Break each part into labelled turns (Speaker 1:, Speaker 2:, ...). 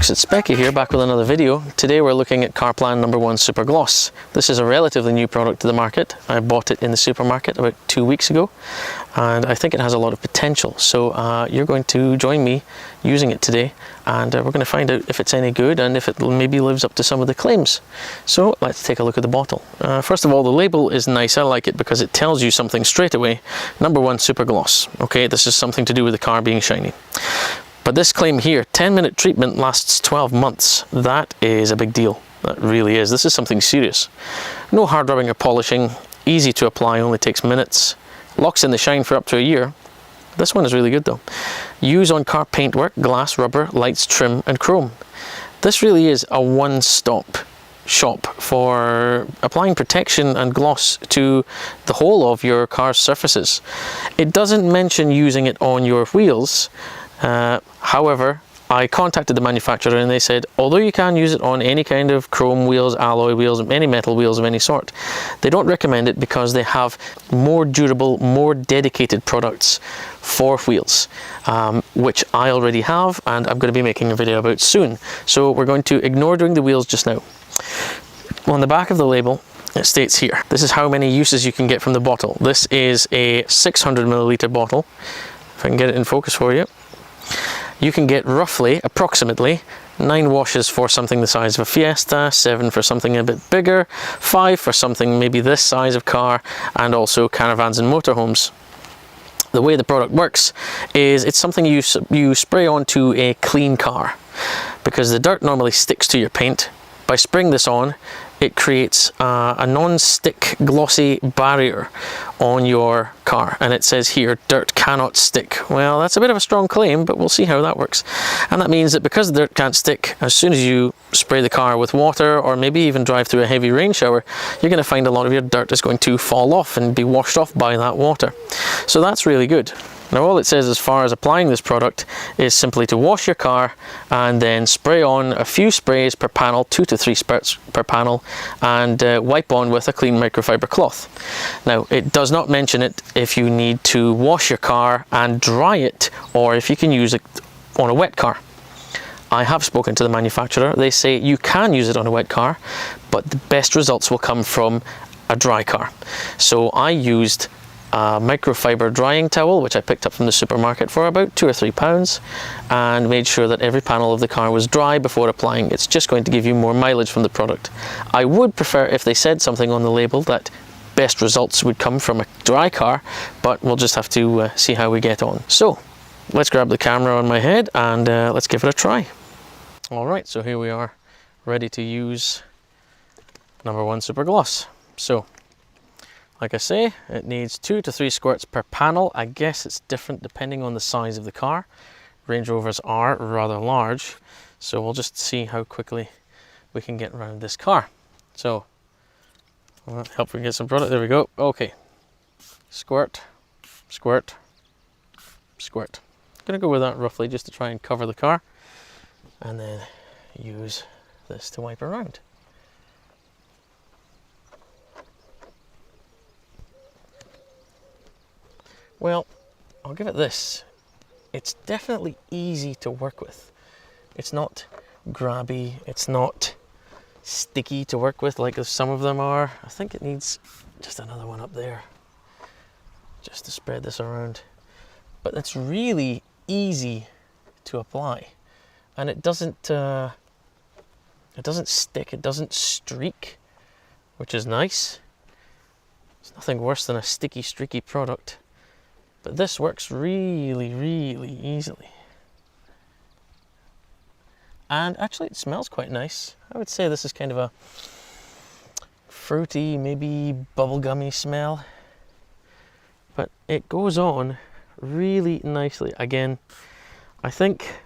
Speaker 1: folks, it's Specky here, back with another video. Today we're looking at Carplan No.1 Super Gloss. This is a relatively new product to the market. I bought it in the supermarket about 2 weeks ago and I think it has a lot of potential. So you're going to join me using it today and we're going to find out if it's any good and if it maybe lives up to some of the claims. So let's take a look at the bottle. First of all, the label is nice. I like it because it tells you something straight away. No.1 Super Gloss. Okay, this is something to do with the car being shiny. But this claim here, 10-minute treatment lasts 12 months. That is a big deal. That really is. This is something serious. No hard rubbing or polishing. Easy to apply, only takes minutes. Locks in the shine for up to a year. This one is really good though. Use on car paintwork, glass, rubber, lights, trim and chrome. This really is a one-stop shop for applying protection and gloss to the whole of your car's surfaces. It doesn't mention using it on your wheels. However, I contacted the manufacturer and they said, although you can use it on any kind of chrome wheels, alloy wheels, any metal wheels of any sort, they don't recommend it because they have more durable, more dedicated products for wheels, which I already have and I'm going to be making a video about soon. So we're going to ignore doing the wheels just now. On the back of the label, it states here, this is how many uses you can get from the bottle. This is a 600 milliliter bottle. If I can get it in focus for you. You can get roughly, approximately, 9 washes for something the size of a Fiesta, 7 for something a bit bigger, 5 for something maybe this size of car, and also caravans and motorhomes. The way the product works is it's something you spray onto a clean car because the dirt normally sticks to your paint. By spraying this on, it creates a non-stick glossy barrier on your car, and it says here dirt cannot stick. Well, that's a bit of a strong claim, but we'll see how that works. And that means that because the dirt can't stick, as soon as you spray the car with water or maybe even drive through a heavy rain shower, you're going to find a lot of your dirt is going to fall off and be washed off by that water. So that's really good. Now all it says as far as applying this product is simply to wash your car and then spray on a few sprays per panel, 2 to 3 spurts per panel, and wipe on with a clean microfiber cloth. Now it does not mention it if you need to wash your car and dry it or if you can use it on a wet car. I have spoken to the manufacturer. They say you can use it on a wet car, but the best results will come from a dry car. So I used a microfiber drying towel, which I picked up from the supermarket for about £2 or £3, and made sure that every panel of the car was dry before applying. It's just going to give you more mileage from the product. I would prefer if they said something on the label that best results would come from a dry car, but we'll just have to see how we get on. So let's grab the camera on my head and let's give it a try. Alright, so here we are, ready to use No.1 Super Gloss. So like I say, it needs 2 to 3 squirts per panel. I guess it's different depending on the size of the car. Range Rovers are rather large, so we'll just see how quickly we can get around this car. So, well, help me get some product. There we go. Okay. Squirt, squirt, squirt. I'm going to go with that roughly just to try and cover the car. And then use this to wipe around. Well, I'll give it this. It's definitely easy to work with. It's not grabby, it's not sticky to work with like some of them are. I think it needs just another one up there, just to spread this around. But it's really easy to apply. And it doesn't stick, it doesn't streak, which is nice. There's nothing worse than a sticky, streaky product. But this works really, really easily. And actually it smells quite nice. I would say this is kind of a fruity, maybe bubblegummy smell. But it goes on really nicely. Again, I think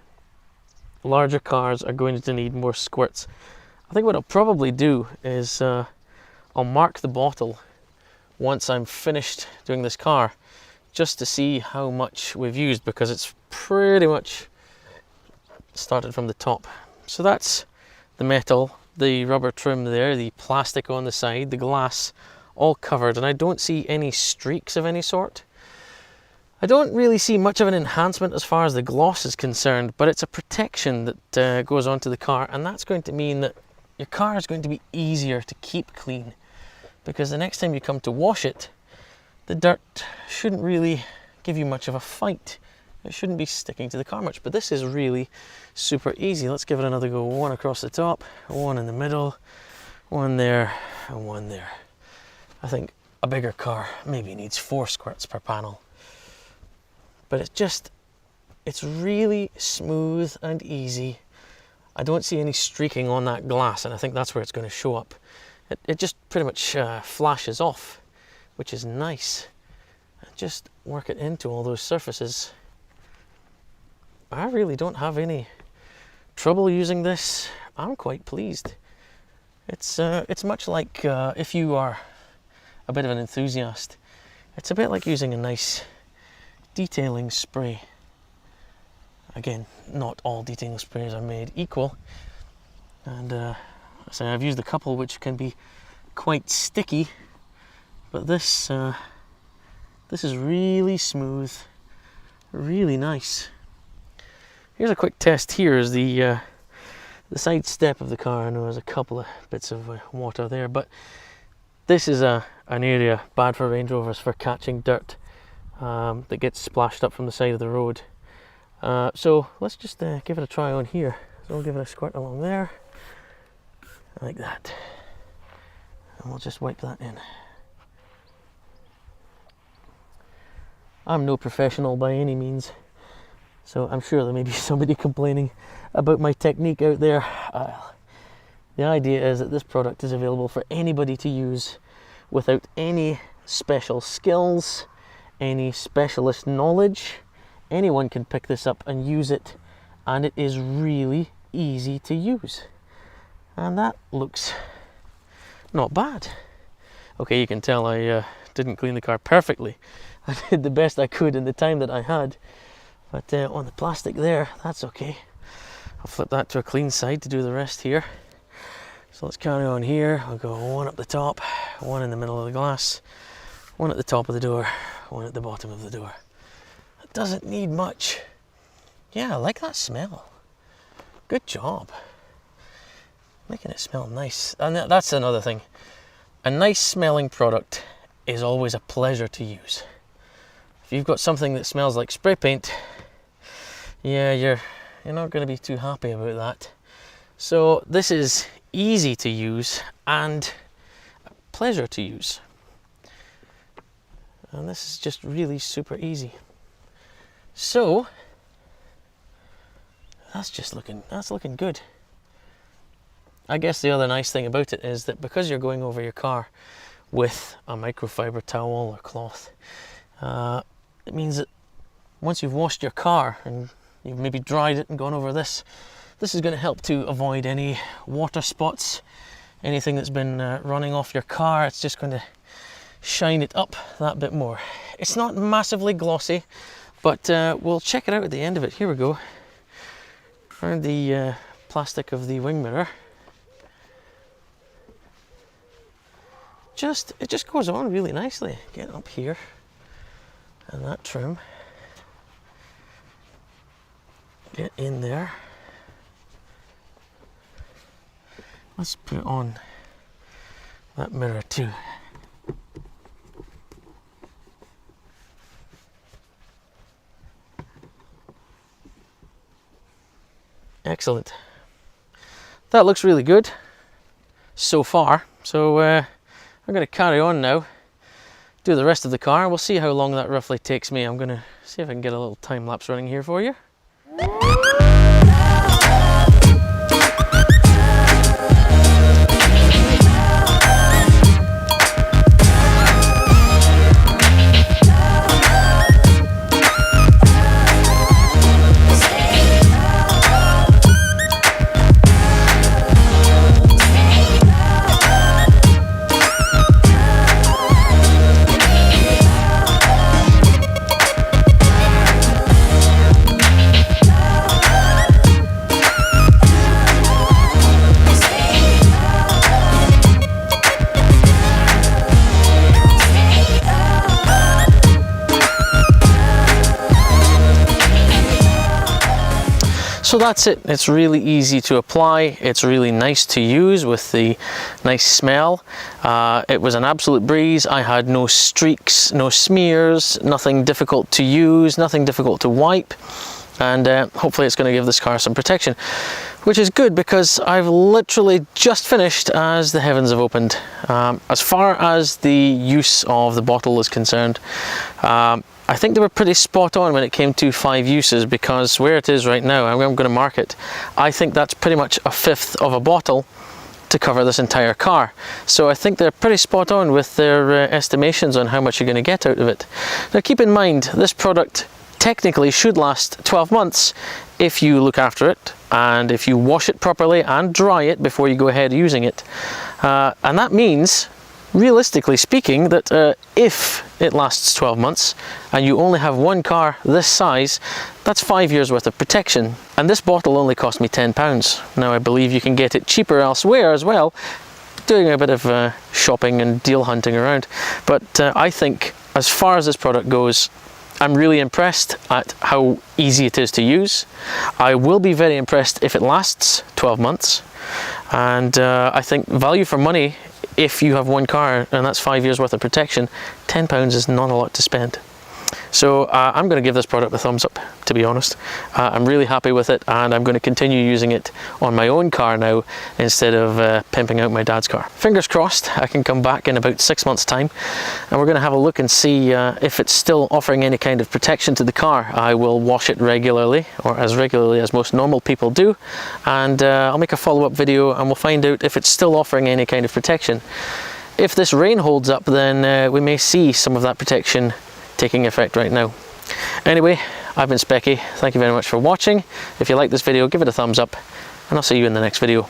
Speaker 1: larger cars are going to need more squirts. I think what I'll probably do is I'll mark the bottle once I'm finished doing this car, just to see how much we've used, because it's pretty much started from the top. So that's the metal, the rubber trim there, the plastic on the side, the glass, all covered, and I don't see any streaks of any sort. I don't really see much of an enhancement as far as the gloss is concerned, but it's a protection that goes onto the car, and that's going to mean that your car is going to be easier to keep clean, because the next time you come to wash it, the dirt shouldn't really give you much of a fight. It shouldn't be sticking to the car much, but this is really super easy. Let's give it another go. One across the top, one in the middle, one there, and one there. I think a bigger car maybe needs 4 squirts per panel. But it's really smooth and easy. I don't see any streaking on that glass, and I think that's where it's going to show up. It just pretty much flashes off, which is nice. Just work it into all those surfaces. I really don't have any trouble using this. I'm quite pleased. It's much like if you are a bit of an enthusiast, it's a bit like using a nice detailing spray. Again, not all detailing sprays are made equal, and so I've used a couple which can be quite sticky, but this is really smooth, really nice. Here's a quick test. Here is the side step of the car. I know there's a couple of bits of water there, but this is an area bad for Range Rovers for catching dirt that gets splashed up from the side of the road. So let's just give it a try on here. So we'll give it a squirt along there, like that, and we'll just wipe that in. I'm no professional by any means, so I'm sure there may be somebody complaining about my technique out there. The idea is that this product is available for anybody to use without any special skills, any specialist knowledge. Anyone can pick this up and use it, and it is really easy to use. And that looks not bad. Okay, you can tell I didn't clean the car perfectly. I did the best I could in the time that I had, but on the plastic there, that's okay. I'll flip that to a clean side to do the rest here. So let's carry on here. I'll go one up the top, one in the middle of the glass, one at the top of the door, one at the bottom of the door. It doesn't need much. Yeah, I like that smell. Good job. Making it smell nice. And that's another thing. A nice smelling product is always a pleasure to use. If you've got something that smells like spray paint, yeah, you're not going to be too happy about that. So this is easy to use and a pleasure to use. And this is just really super easy. So that's looking good. I guess the other nice thing about it is that because you're going over your car with a microfiber towel or cloth, it means that once you've washed your car and you've maybe dried it and gone over this is going to help to avoid any water spots, anything that's been running off your car. It's just going to shine it up that bit more. It's not massively glossy, but we'll check it out at the end of it. Here we go. Around the plastic of the wing mirror. It just goes on really nicely. Get up here and that trim. Get in there. Let's put on that mirror too. Excellent. That looks really good so far. So I'm going to carry on now, do the rest of the car. We'll see how long that roughly takes me. I'm going to see if I can get a little time lapse running here for you. So that's it. It's really easy to apply. It's really nice to use with the nice smell. It was an absolute breeze. I had no streaks, no smears, nothing difficult to use, nothing difficult to wipe. And hopefully it's going to give this car some protection, which is good because I've literally just finished as the heavens have opened. As far as the use of the bottle is concerned, I think they were pretty spot on when it came to 5 uses, because where it is right now, I'm going to mark it, I think that's pretty much a fifth of a bottle to cover this entire car. So I think they're pretty spot on with their estimations on how much you're going to get out of it. Now keep in mind, this product technically should last 12 months if you look after it and if you wash it properly and dry it before you go ahead using it. And that means, realistically speaking, that if it lasts 12 months and you only have one car this size, that's 5 years worth of protection. And this bottle only cost me £10. Now I believe you can get it cheaper elsewhere as well, doing a bit of shopping and deal hunting around. But I think as far as this product goes, I'm really impressed at how easy it is to use. I will be very impressed if it lasts 12 months. And I think value for money, if you have one car and that's 5 years worth of protection, £10 is not a lot to spend. So I'm going to give this product a thumbs up, to be honest. I'm really happy with it, and I'm going to continue using it on my own car now instead of pimping out my dad's car. Fingers crossed I can come back in about 6 months' time, and we're going to have a look and see if it's still offering any kind of protection to the car. I will wash it regularly, or as regularly as most normal people do, and I'll make a follow-up video and we'll find out if it's still offering any kind of protection. If this rain holds up, then we may see some of that protection taking effect right now. Anyway, I've been Specky. Thank you very much for watching. If you like this video, give it a thumbs up, and I'll see you in the next video.